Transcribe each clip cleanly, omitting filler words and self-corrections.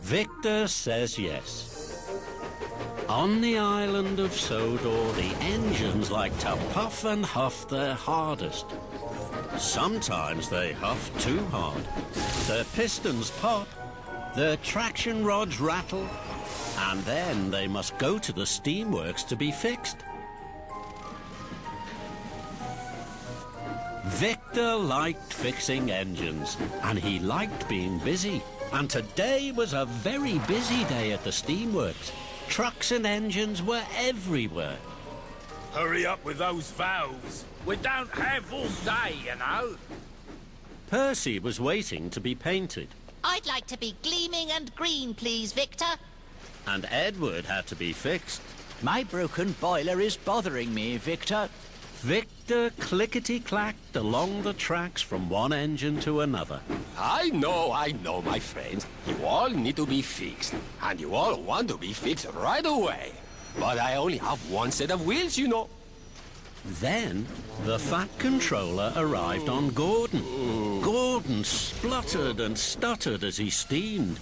Victor says yes. On the island of Sodor, the engines like to puff and huff their hardest. Sometimes they huff too hard. Their pistons pop, their traction rods rattle, and then they must go to the steamworks to be fixed. Victor liked fixing engines, and he liked being busy. And today was a very busy day at the steamworks. Trucks and engines were everywhere. Hurry up with those valves. We don't have all day, you know. Percy was waiting to be painted. I'd like to be gleaming and green, please, Victor. And Edward had to be fixed. My broken boiler is bothering me, Victor. Victor clickety-clacked along the tracks from one engine to another. I know, my friends. You all need to be fixed. And you all want to be fixed right away. But I only have one set of wheels, you know. Then the Fat Controller arrived on Gordon. Gordon spluttered and stuttered as he steamed.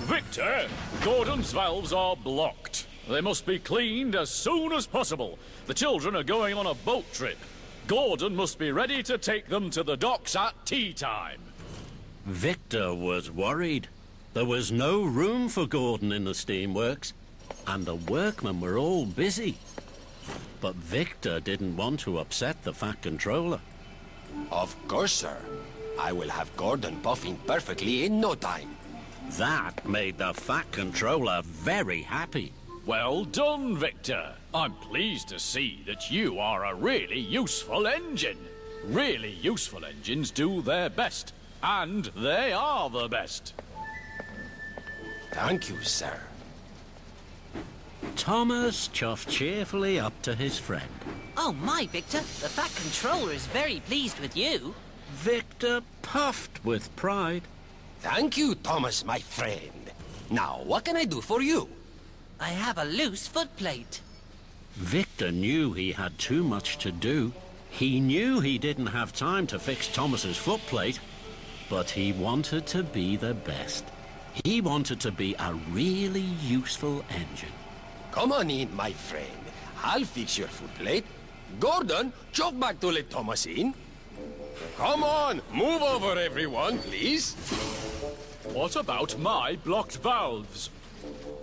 Victor, Gordon's valves are blocked. They must be cleaned as soon as possible. The children are going on a boat trip. Gordon must be ready to take them to the docks at tea time. Victor was worried. There was no room for Gordon in the steamworks, and the workmen were all busy. But Victor didn't want to upset the Fat Controller. Of course, sir. I will have Gordon puffing perfectly in no time. That made the Fat Controller very happy. Well done, Victor. I'm pleased to see that you are a really useful engine. Really useful engines do their best, and they are the best. Thank you, sir. Thomas chuffed cheerfully up to his friend. Oh my, Victor, the Fat Controller is very pleased with you. Victor puffed with pride. Thank you, Thomas, my friend. Now, what can I do for you? I have a loose footplate. Victor knew he had too much to do. He knew he didn't have time to fix Thomas's footplate, but he wanted to be the best. He wanted to be a really useful engine. Come on in, my friend. I'll fix your footplate. Gordon, chop back to let Thomas in. Come on, move over, everyone, please. What about my blocked valves?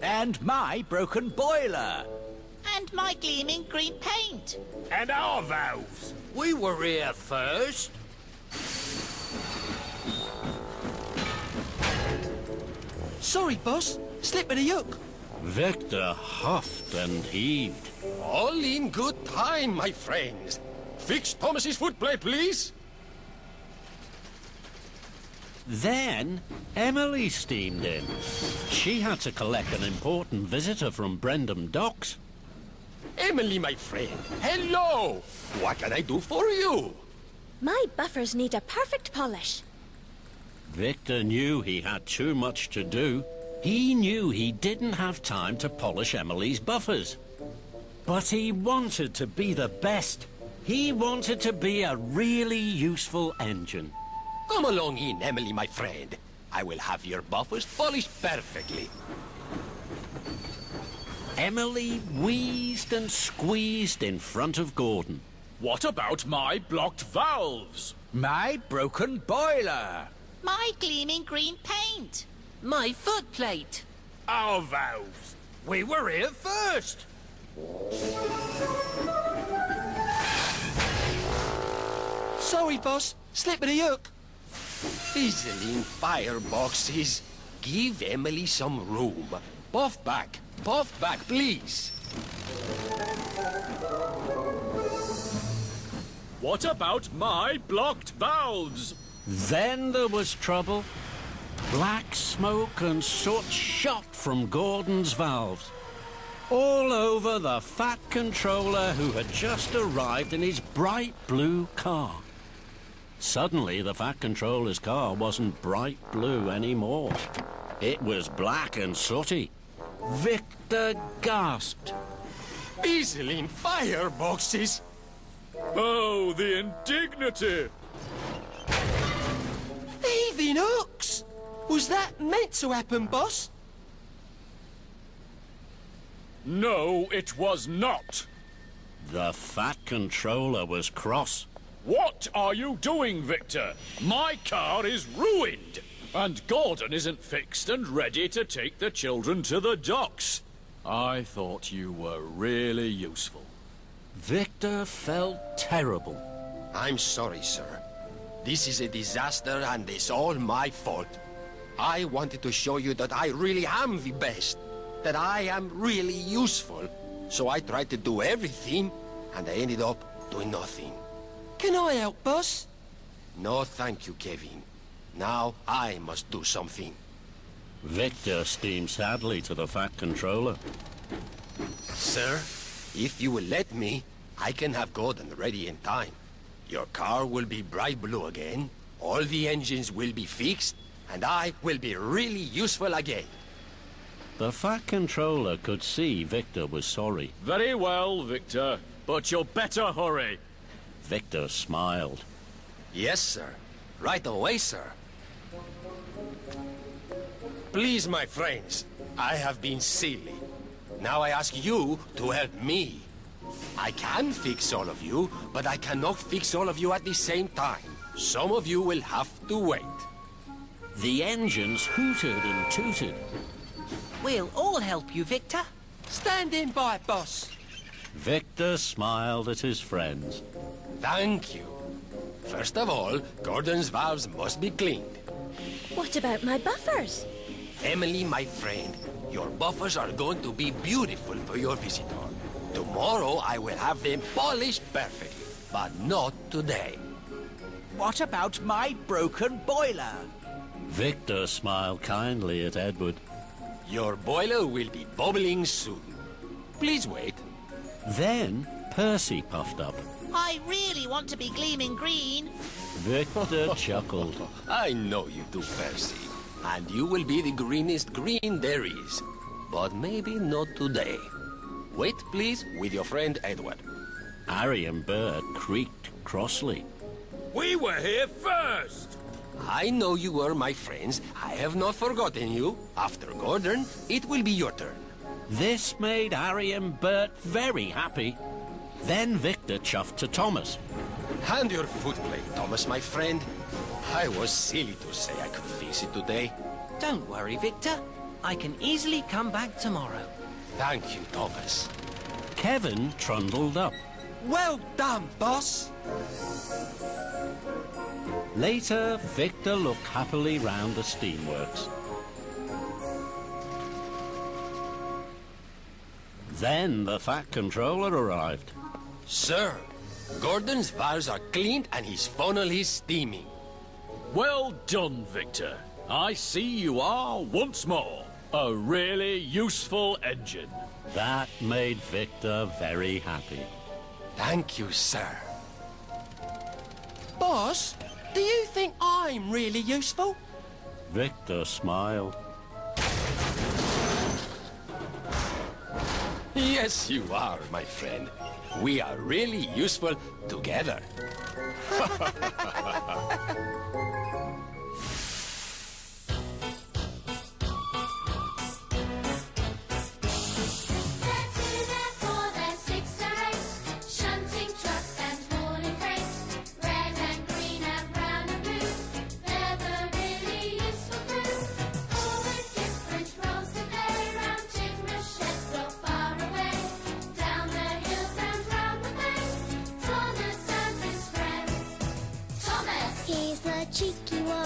And my broken boiler. And my gleaming green paint. And our valves. We were here first. Sorry, boss. Slip of the yoke. Victor huffed and heaved. All in good time, my friends. Fix Thomas's footplate, please. Then Emily steamed in. She had to collect an important visitor from Brendam Docks. Emily, my friend, hello! What can I do for you? My buffers need a perfect polish. Victor knew he had too much to do. He knew he didn't have time to polish Emily's buffers. But he wanted to be the best. He wanted to be a really useful engine. Come along in, Emily, my friend. I will have your buffers polished perfectly. Emily wheezed and squeezed in front of Gordon. What about my blocked valves? My broken boiler. My gleaming green paint. My footplate. Our valves. We were here first. Sorry, boss. Slip of the yoke. Fizzling fireboxes. Give Emily some room. Puff back, please. What about my blocked valves? Then there was trouble. Black smoke and soot shot from Gordon's valves. All over the Fat Controller who had just arrived in his bright blue car. Suddenly, the Fat Controller's car wasn't bright blue anymore. It was black and sooty. Victor gasped. Fizzling fireboxes. Oh, the indignity! Thieving hooks. Was that meant to happen, boss? No, it was not. The Fat Controller was cross. What are you doing, Victor? My car is ruined. And Gordon isn't fixed and ready to take the children to the docks. I thought you were really useful. Victor felt terrible. I'm sorry, sir. This is a disaster and it's all my fault. I wanted to show you that I really am the best. That I am really useful. So I tried to do everything, and I ended up doing nothing. Can I help, boss? No, thank you, Kevin. Now I must do something. Victor steamed sadly to the Fat Controller. Sir, if you will let me, I can have Gordon ready in time. Your car will be bright blue again, all the engines will be fixed, and I will be really useful again. The Fat Controller could see Victor was sorry. Very well, Victor. But you'd better hurry. Victor smiled. Yes, sir. Right away, sir. Please, my friends, I have been silly. Now I ask you to help me. I can fix all of you, but I cannot fix all of you at the same time. Some of you will have to wait. The engines hooted and tooted. We'll all help you, Victor. Standing by, boss. Victor smiled at his friends. Thank you. First of all, Gordon's valves must be cleaned. What about my buffers? Emily, my friend, your buffers are going to be beautiful for your visitor. Tomorrow I will have them polished perfectly, but not today. What about my broken boiler? Victor smiled kindly at Edward. Your boiler will be bubbling soon. Please wait. Then Percy puffed up. I really want to be gleaming green. Victor chuckled. I know you do, Percy. And you will be the greenest green there is. But maybe not today. Wait, please, with your friend Edward. Harry and Bert creaked crossly. We were here first. I know you were my friends. I have not forgotten you. After Gordon, it will be your turn. This made Harry and Bert very happy. Then Victor chuffed to Thomas. Hand your footplate, Thomas, my friend. I was silly to say I could fix it today. Don't worry, Victor. I can easily come back tomorrow. Thank you, Thomas. Kevin trundled up. Well done, boss. Later, Victor looked happily round the steamworks. Then the Fat Controller arrived. Sir, Gordon's valves are cleaned and his funnel is steaming. Well done, Victor. I see you are, once more, a really useful engine. That made Victor very happy. Thank you, sir. Boss, do you think I'm really useful? Victor smiled. Yes, you are, my friend. We are really useful together. He's the cheeky one.